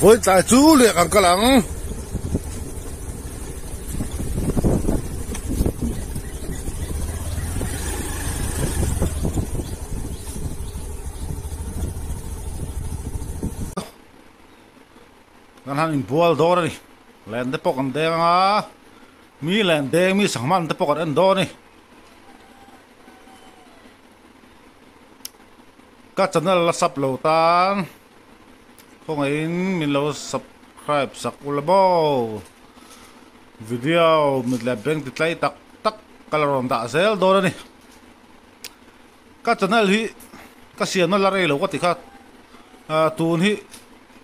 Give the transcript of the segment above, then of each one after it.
với tại chú liệt ăn cái lăng ngân hàng import đó đi lên tới bọc ăn đen à mi lên đen mi sáng man tới bọc ăn đó đi các channel là sắp lâu tan không ai mình lâu subscribe sắc ula bao video mình làm bên cái tay tắc tắc cái lòng đã sale đó đi các channel hi các xiên nó là đây lâu quá thì khác tuần hi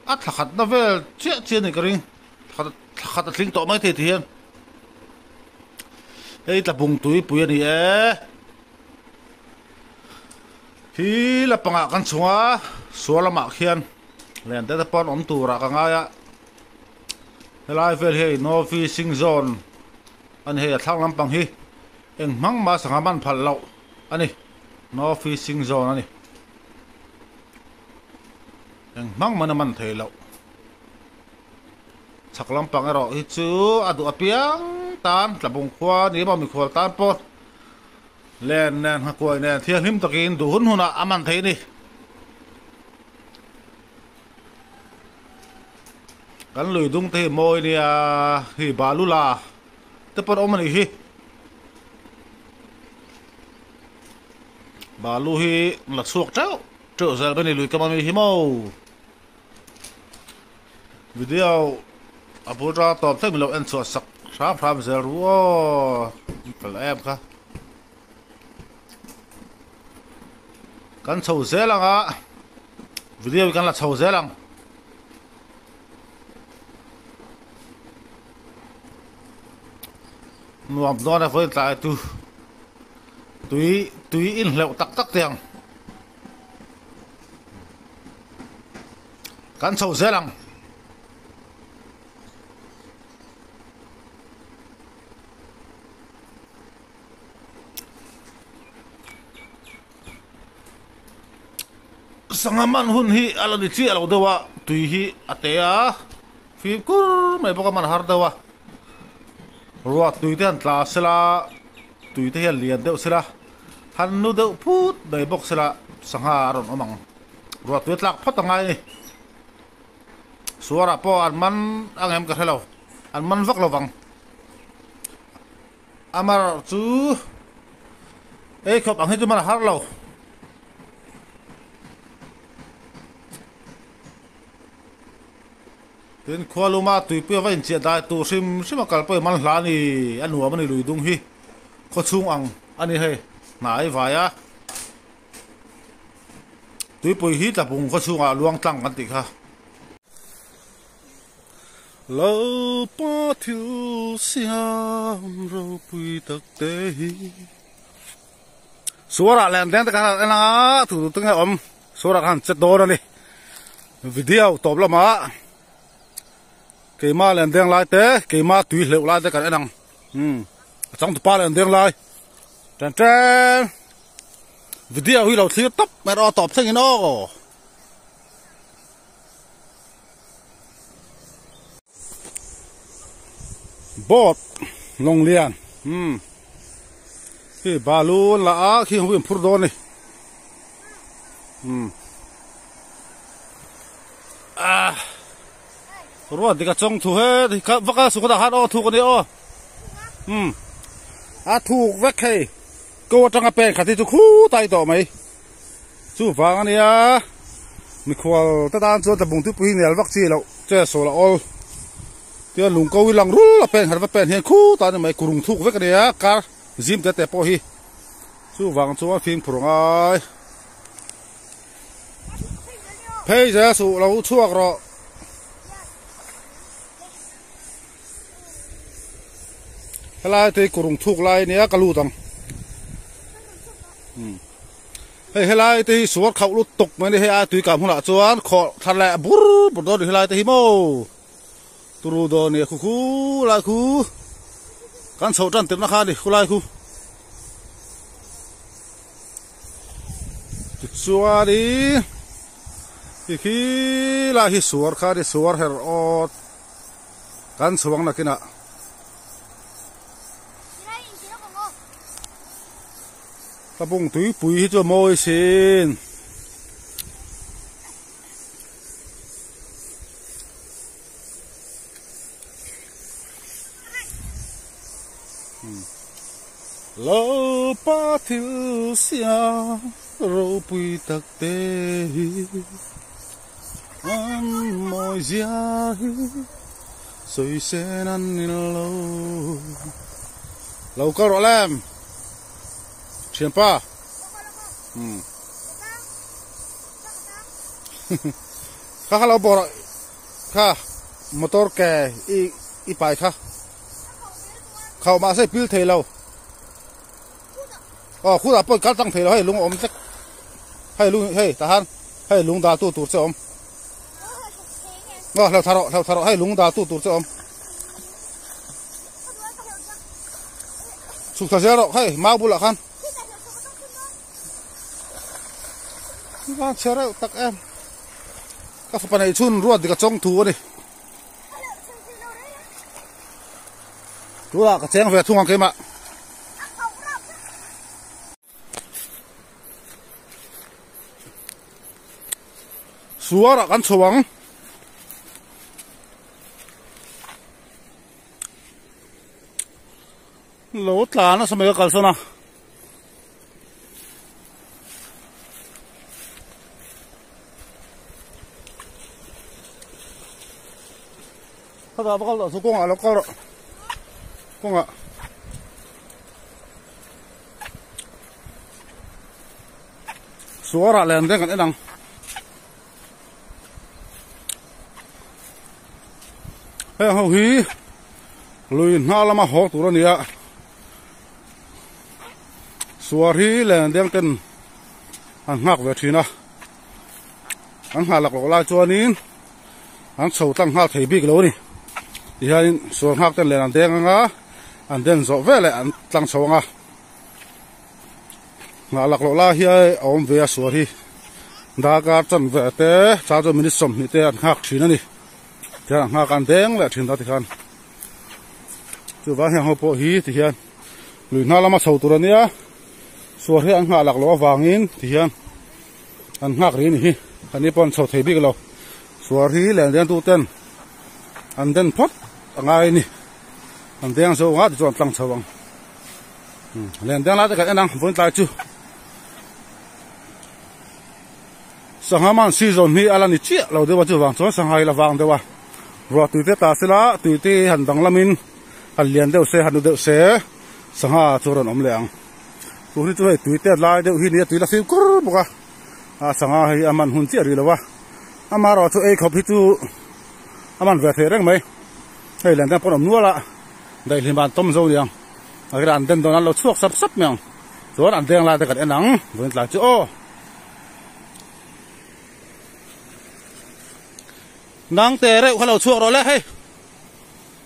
ắt khát nó về chuyện này cái gì khát linh tổ mấy thế thì hiện đây là bùng túi bùi này hi là bằng cái xóa là mạc hiền lên tới pon ổn tù ra cái ngay á lại về hey no fishing zone anh hey thang làm bằng hi anh mang mà sang man phal lậu anh đi no fishing zone anh đi anh mang mà man thấy lậu chắc làm bằng rồi hi chú adu apiang tan là bùng khoa ní mà mình khoa tan pon lên nè hoa quay nè thiên hiểm takin đủ hun hun à aman thấy đi kan lùi dung thế môi đi hi balu la te por om ni hi balu hi là suộc trâu trở ra bên này lùi cầm hi màu video apura top thế mình lâu ăn suộc sắc sáp sáp giờ rùa phải em cả kan sầu dễ lắm à video kan là sầu dễ lắm nuông đó là với tại túi in lậu tắc tắc tiền cán sầu dễ lắm sangaman hun hi ala di chi ala dawa túi hi atea phim kur mai boka man har dawa ruột tùy thế là sẽ là tùy thế liền đeo sẽ là hắn nu đeo phút đầy bọc sẽ là sang hà rồi nó mỏng ruột tuyết lạc phát tăng ngay xóa ra po ăn man anh em cả hello ăn man vắt lâu vàng amar chú ấy khóc ăn hết chú mà hát lâu đến khoa lô ma tùy bia vay chuyện đại tu sim mà cả bơi man lá ni ăn hùa man lùi dung hi có chung ăn anh đi hay nãy vài á tùy bơi hi tập bùng có chung à luang tăng ăn tịt ha lâu ba thiếu xiang râu bùi tắc tê số ra lên đến tất cả anh á thủ tướng hay om số ra hàng chất đồ đó đi video top lắm á cái ma lên đen lại té cái ma tùy liệu lại tất cả anh trong tụi ba lên đen lại trên trên video huy đầu thiếu tấp mẹ đó top sang nó bột lông liền cái ba lô là khi không biết phun đòn này rồi thì cái trong thu hết thì các vác số đã hát ô thu cái này ô thu vác hay cô trong cái bè khát thì chú khu tay tổ mày chú vàng anh à mình khoa ta đang cho tập bùng tiếp pin này vác chi lậu chơi số là ô thì lùng câu lăng rú là bè khát vác bè hiện khu tay này mày cùng thu vác cái này à cả zim để tép hi chú vàng chú phim phồng ai bây giờ số lâu chuộc rồi lại thì cùng thuộc lại nè cái lú tăng, hay lại thì số khẩu lút tục mấy này hay tùy cảm không lạ cho khó thật lẹ bút đó thì lại thì mô, turu đó nè khu lại khu, căn sầu trần tiếp nó khai đi khu lại khu, xóa đi, khi là hi suar kha đi suar her o kan suang na kina ta bung tui pui cho moi xin lâu ba thiếu xia râu bùi tắc tê ăn mồi già rồi sẽ ăn lâu lâu câu rõ làm chuyện pa khá lâu bỏ khá motor kè i bài khá khâu mà sẽ pil thề lâu khu đã bớt cắt tăng thề hay lung ôm chắc hay lung hay tahan hay lung đa tu tu sẽ ôm lâu tharo hay lung đa tu tu sẽ ôm sụt thà rồi hay mau bu lạc han chơi rồi tắc em các phần này chun ruột thì cả trong thú đi thú là cả chén về thung hàng kia mà xua là cắn xuống lốt là nó sao mấy cái nào các bạn bắt đầu số công nó có rồi công ạ xua ra lên cái cái đằng hey hầu hí lùi na lama hok tu nia suari len deng ten an ngak ve thina an halak lo la chuanin an chho tang ha thei bik lo ni ti hain suar ngak ten len an deng anga an den zo ve le an tlang chhonga nga lak lo la hi om ve suari da ka chan ve te cha jo minit som ni te an ngak thina ni cha ngak an deng le thin da ti khan chu wa hiang ho po hi ti hian lui na lama chho tur ania suar hi an nga lak lo wangin ti hian an ngak ri ni hi ani pon chho thei bik lo suar hi len den tu ten an den phot angai ni an deng so nga ti chon tlang chawang len deng la ta kan anang von ta chu sangaman season ni ala ni chi lo de wa chu wang chon sanghai la wang de wa ro tu te ta sila tu te han dang lamin han lian deuh se han deuh se sangha churan om leang tu ni chu hei tu te lai deuh hi ni tu la sim kur boka a sangha hi aman hun chi ri lawa ama ro chu ei khop hi chu aman ve the reng mai hei lan ta pon om nuala dai limban tom zo liang a gran den don lo chuak sap sap meng chuan an deng la ta kan enang voin tla chu o nang te re khalo chuak ro le hei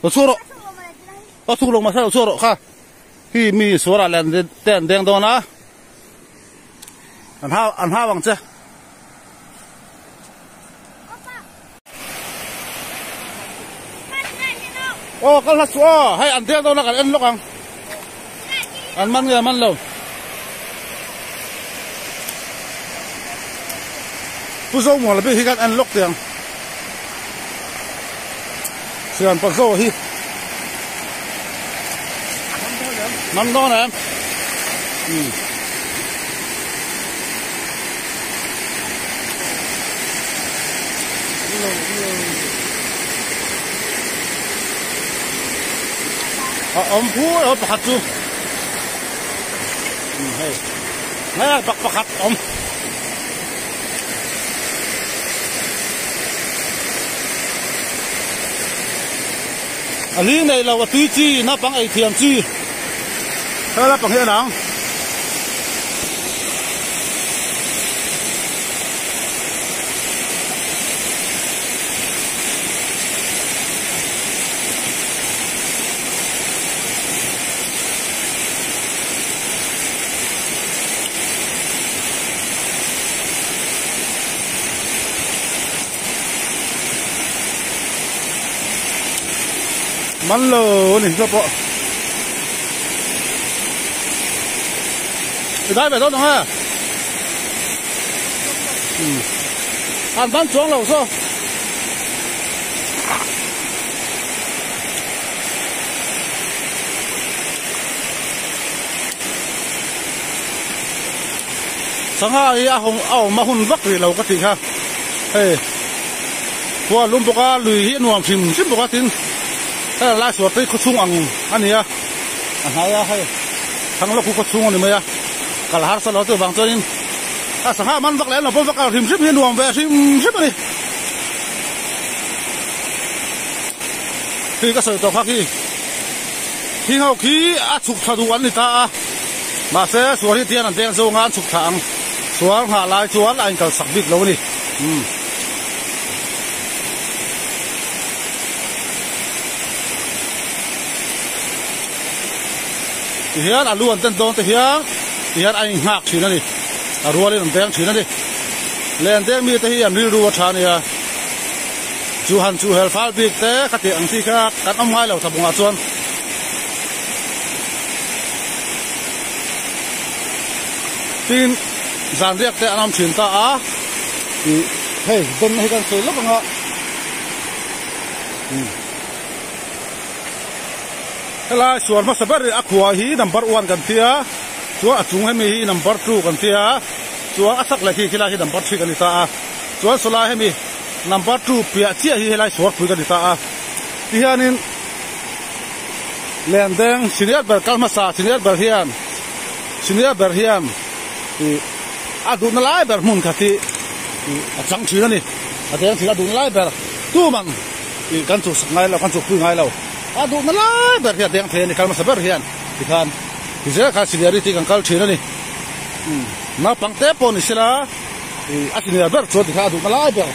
lo chuak ro o thung long ma sa lo chuak ro kha hi mi suara len ten deng don na an ha wang che o kal ha chu o hai an deng don na kan en lokang an man nge man lo pu zo mo la bi hi kan an lok tiang sian pa zo hi năm đó nè ông phú ở bạc chu này bạc ông lý này là túi chi nó bằng ấy thiềm chi thế là bằng hiện nào man lo ni so po dai về đâu nữa ha ăn bán chuông lẩu sao sáng hai hồng mà hun vắt thì lẩu cái gì ha hey qua lùm bốc á lùi hiện nuông phim phim bốc á tin cái là suốt tới có chung anh này à hay à hay thằng nó cũng có chung anh này à cả là sao nó từ vàng cho nên sáng hai man vắt lẽ là bốc vắt phim phim hiện nuông về phim phim này khi cái sợi tóc khác khi hậu khí chụp thà đủ anh ta mà sẽ suốt đi tiền anh tiền dâu ngan chụp thằng xuống hạ lại xuống anh cần sạc bít lâu đi hiện là luôn tên đông hiện anh ngạc chỉ nó đi rùa lên tên chỉ nó đi lên tên mi tới hiện đi rùa chán này chú hàn chú hel phal bít té các tiệm thì khác các ông hai lẩu thập ngã chuan tin giàn riêng tại anh em chuyển ta thì hey dân hay cần sửa lắm ạ cái là xuân mà sắp tới aqua hi number 1 kan tia chúa chung hay mi number 2 kan tia chúa asak lại khi là hi number 3 kan ta chúa sola hay mi number 2 pia chia hi lại suat pui kan ta thì hanin len deng senior ber kalmasa senior ber hian thì du na lai ber mun khati chang china ni ateng thila du na lai ber tu man i kan chu ngai lo kan chu pui ngai lo du na lai ber hian deng the ni kalma saber hian ti khan ti je kha seniority kan kal china ni na pangte pon ni sila a senior ber chu ti kha du na lai ber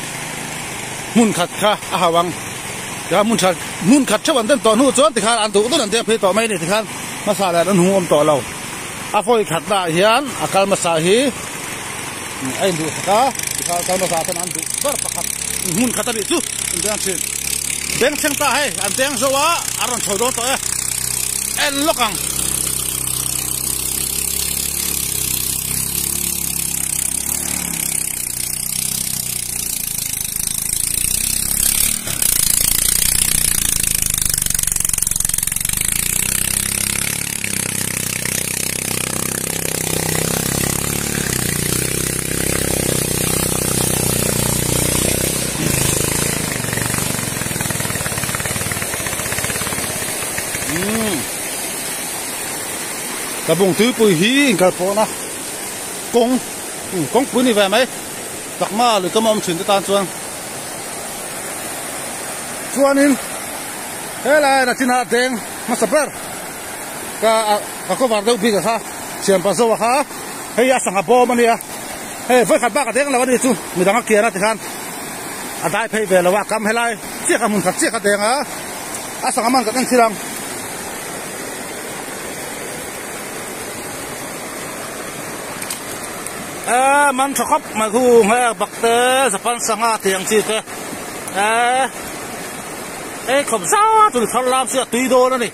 mun khat kha a hawang ya mun khat chawan den to nu chon ti kha an du an de phe to mai ni ti khan ma sa la an hu om to lo a foi khat da hian a kalma sa hi ai du ka kalma sa tan an du ber pakhat mun khat ni chu den chin den cheng ta hai an teng zo wa aron thodo to en lokang cái bông tứ bùi hí cái phố na công bùi này về mấy đặc ma rồi cái mâm chuyển tới tan chuan in thế là trên hạt đen mà sập bờ cái có vào đâu bị cái ha xem bao giờ ha hay là sang bò mà nè hay với khát bạc cái đen là cái gì chú mình đang kia ra thì han đại phải về làว่าcắm hay lại chiếc cái mùng khát chiếc cái đen á sang man cái đen xí lăng man chọc mà thu nghe bạc té Japan sang tiếng chi thế không sao tụi thằng làm sẽ tùy đồ đó này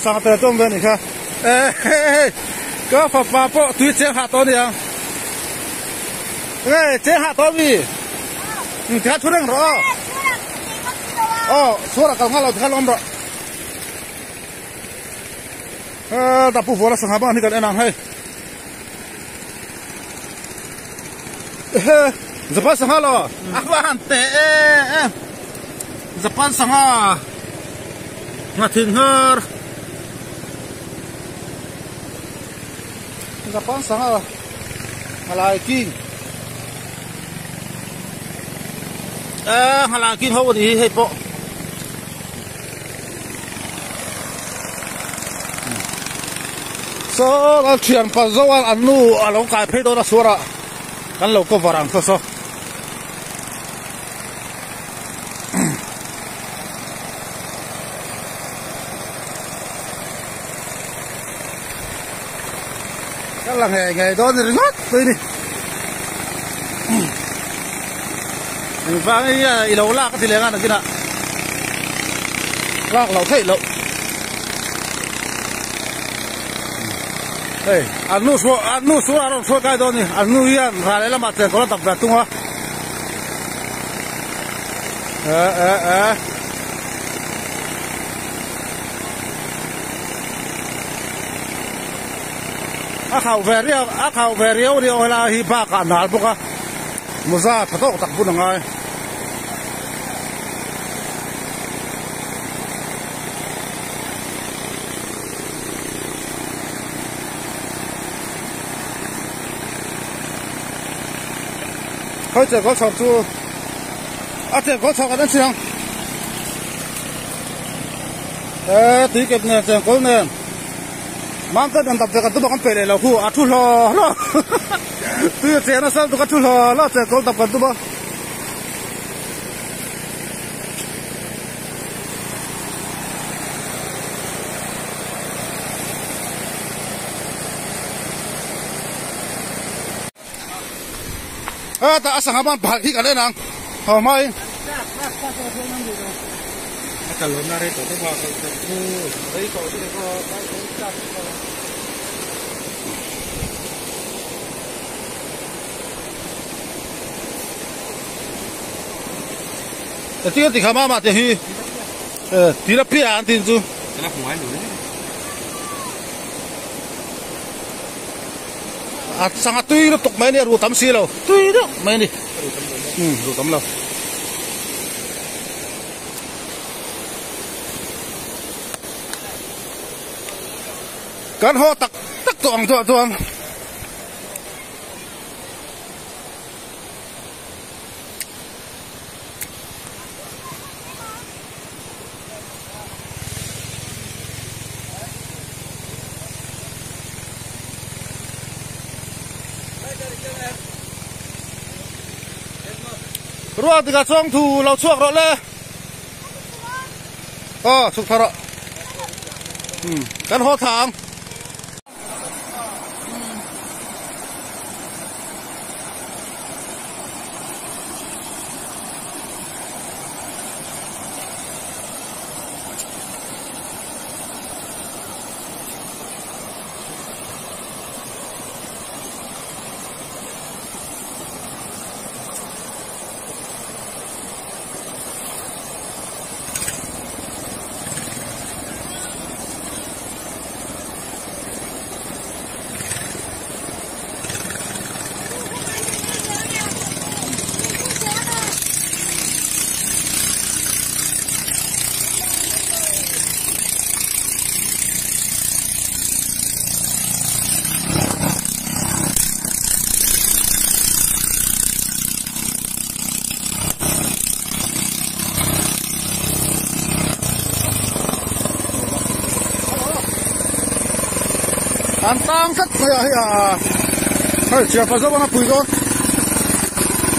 sang tới trong bên này kha có phật pháp bộ tùy chế hạ to này chế hạ to gì chế chút đằng rõ số là càng ngalo thì lom rồi tập phụ là sang hà bang thì cái này hay Japan sang halo akwan te Japan sang ha ngatin her Japan sang ha halai king halai king ho ni he po so al thian pa zo al anu alo kai phe do na sura kan lo ko varang so là ngày đó thì ngót tôi đi vang ấy lâu lạc thì liền ăn được cái nào lạc lâu thấy lâu đây ăn nu số cái đó nè ăn nu yên ra đấy là mặt trời có là tập vật tung á khẩu về riêu đi ôi là hi ba cả nál bốc à mua ra thật tốt tặng bún ngay khơi trời có sọt chu trời có sọt cái đó xem tí kịp nè trời có nè mang cái đàn tập cái tụi bạn phải là khu thu lò lo tụi trẻ nó sao tụi cái thu lò lo trẻ có tập cái tụi bạn ta sang haban bahal hi cái đấy nè hao mai cái lối này tổ chức vào cái đấy tổ chức có cái thì khám mà thì hi thì là pia anh tin chứ cái là không ai nữa sang tui nó tục mấy này rồi tắm xí đâu tui đó mấy này rồi tắm đâu kan ho tak tuang rồi thì cả xong thu lau chuộc rồi lê chụp thở kan ho thang anh tăng rất hơi chia phải dốc nó bùi rồi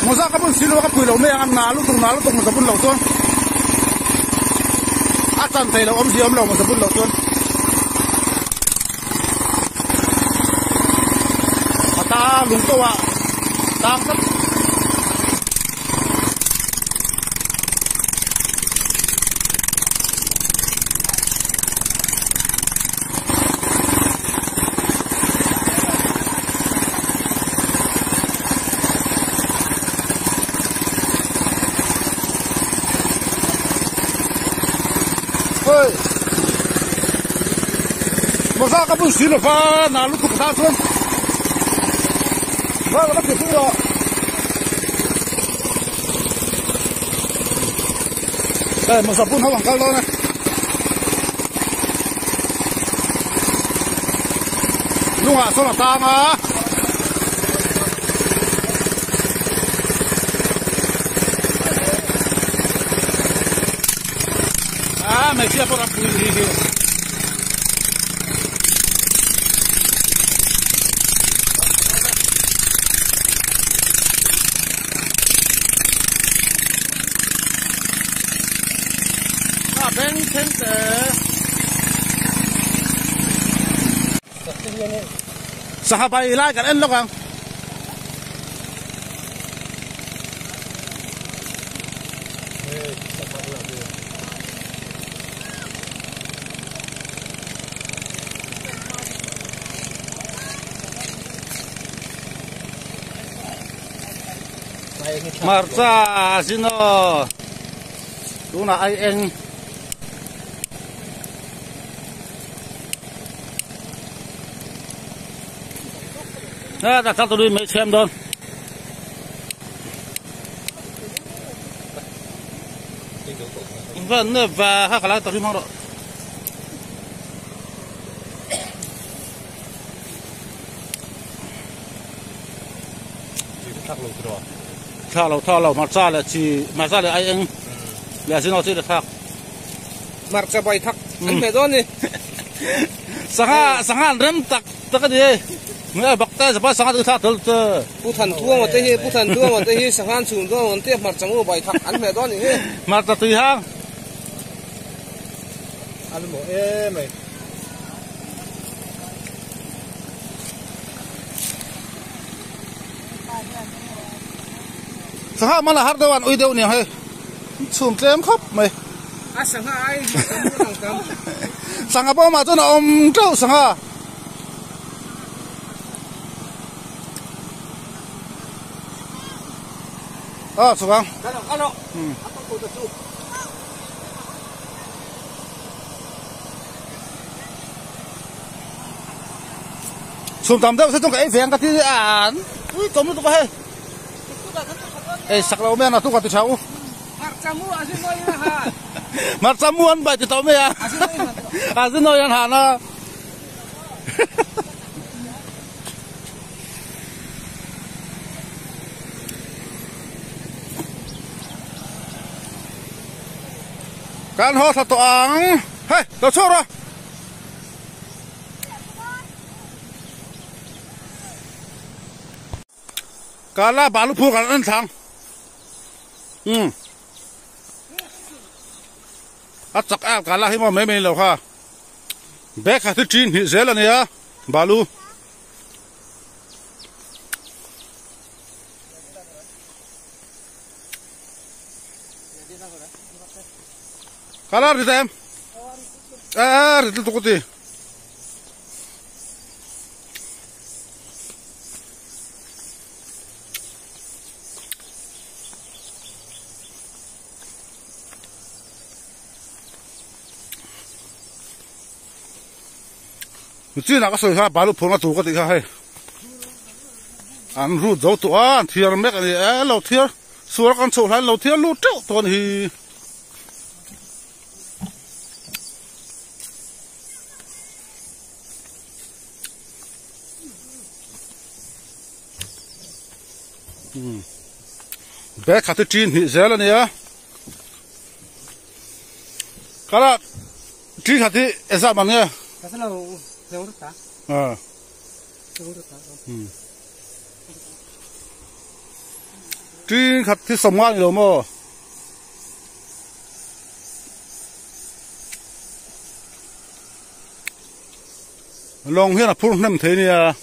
một ra các bún xí nó bùi lẩu mê ăn ná lúc tung mà tập bún lẩu tuôn chân thầy lẩu gì lẩu mà tập bún lẩu tuôn ta lúng tô tăng rất một ra các bún xí nó pha ná lúc tung ta xuống vâng nó kịp rồi đây một sập bún hấp bằng cao luôn này lúc hạ xuống là ta mà mày chia por aquí bên trên thế. 这些呢。sahabai lai kan en lokang Marta sino tuna ai eng nè ta chắc tôi đi mấy xem đơn vâng nè và hai cái lá tôi đi mang rồi thao lầu mặt ra là chỉ mặt ra là ai eng là xin nó chỉ được thao mặt ra bay thắc anh phải đó đi sang hàng rem tắc cái gì nghe bác ta sẽ sang hàng thao tới不谈多嘛，这些不谈多嘛，这些上岸村多，我这马整个白塔，俺买到你嘿，mặt ra tùy hang俺冇诶没， sang hàng mà là hát đâu ăn uy đâu nhỉ hay chùm tem khóc mày à上海不能干， sang hàng bao mà cho nó ôm trâu sang hàng à xuống không看到，chùm tầm đâu sẽ trong cái vẹn cái thứ ăn ui tôm nó tụi hay ê sặc lâu men là tụi con tụi cháu mặt ra mua à xin nói nha ha, mặt ra muôn bài tụi tao mày à à xin nói ăn hàng à can ho thật toang hey tao cho rồi can la balu phu kan an thang at chak a can la hi mo me lo kha be kha thu chin hi zel ania balu Kalar di tem. Di tu kuti. Mesti nak kasih ha baru pulang tu kuti ha. An ru jauh tu an tiar mek ni lau tiar suara kan soalan lau tiar lu tu tuan hi. Bé khát thứ chín thì dễ là nè, cái là chín khát thì em sao bằng nghe, cái là giống đất ta, giống đất ta, chín khát thì sống ngon nhiều mà, long hiện là phun nem thế nè.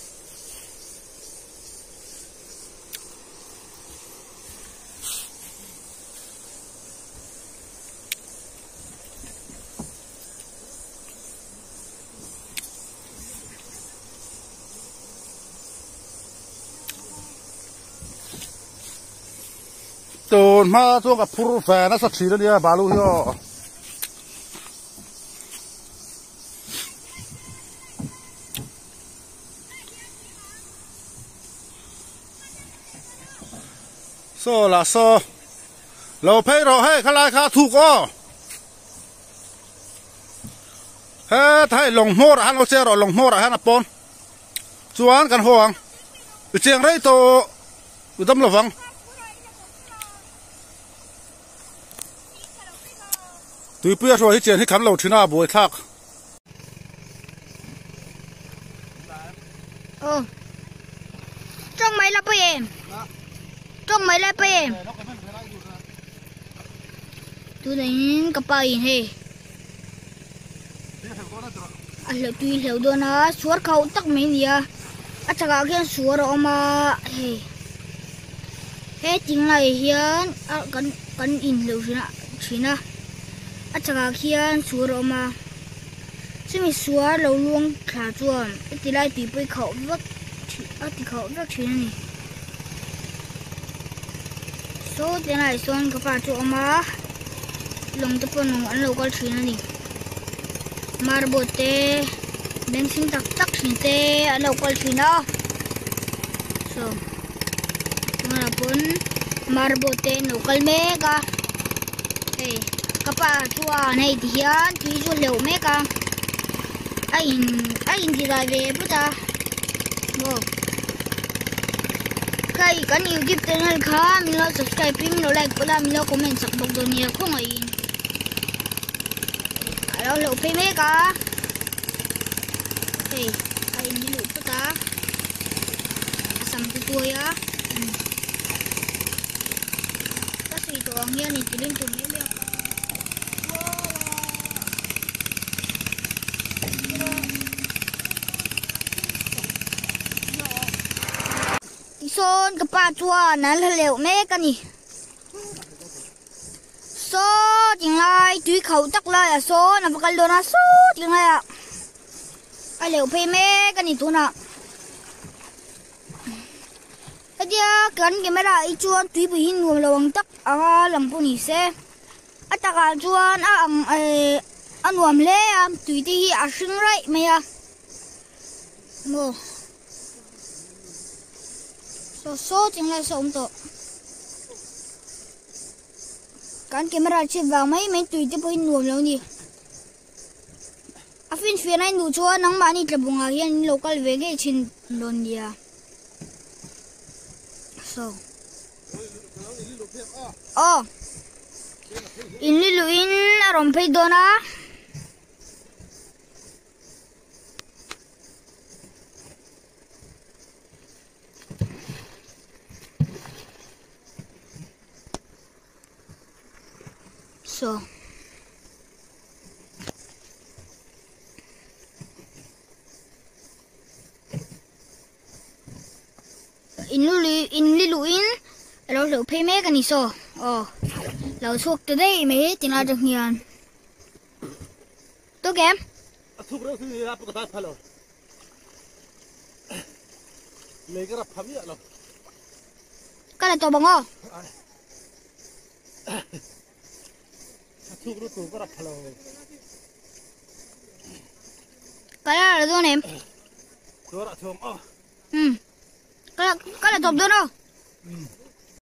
Tôn mà tôi gặp phu phè nó sạch xí đó đi bà luôn yo. So là so. Lầu phê rồi hay khá lại khá thuộc ó. Hết hay lòng mô ra hắn nó xe rồi lòng mô ra hắn là bôn. Chuan cần hoang. Bị chieng đấy tổ. Bị tâm là vắng. Tụi bây giờ hết chuyện hết khám lầu trên nào bồi thác. Trong mấy là bây em. Trong mấy là bây em. Tụi đánh cặp bài hề. Là tùy hiểu đồ nó suốt khẩu tắc mấy gì à. chắc là cái số rồi mà hết tiếng này hiền cần in lưu xin à chắc là hiền số rồi màซึ่งมีสัวเราลวงขาจวนตีไล่ตีไปเขาวักตีเขาวักชิ้นนี่โซ่ตีไล่ส่วนกับปลาจวนมาลงตะปนอันเราก็ชิ้นนี่มาระบบเตะเบนซินตักชิ้นเตะอันเราก็ชิ้นอ่ะโซ่มาระบบมาระบบเตะเราก็เมกะกับปลาจวนในที่ยันที่จวนเร็วเมกะai thì lại về bữa ta wow cái cần YouTube channel khá mình lo subscribe mình lo like mình lo comment sắp bọc đồ nhiều không ai lo lộ phê mấy cả hey ai đi lộ bữa ta sắm tôi á cái gì đó nghe này chỉ lên tụi mấy bé son cái ba chua nó là liệu mẹ cái này số tiếng lai túi khẩu tắc lai à số nó phải luôn à số tiếng lai à ai liệu phê mẹ cái này tụi nào cái kia cần cái mấy đại chuan túi bị hin nuông lồng tắc à làm phụ nữ xe à tắc à chuan à nuông lẽ à túi thì à sinh right mày à mồ số tiếng lại sống to kan camera chip vào mấy tùy tiếp với nuông lâu đi à phía này nụ chua nắng mà đi chụp bùng hiện local về cái trên lon đi à so in luin arom pay dona so in luinเราเหลือเพย์แม่กันนี่soเราชกจะได้ไหมจริงเราจะเงียนตัวแกมทุกเรื่องที่รับประทานพะโล้เลยก็รับพะเมียเราก็เลยตัวบังอ้อทุกเรื่องก็รับพะโล้ก็เลยตัวเนี่ยตัวละชมก็เลยตัวด้วยเนาะ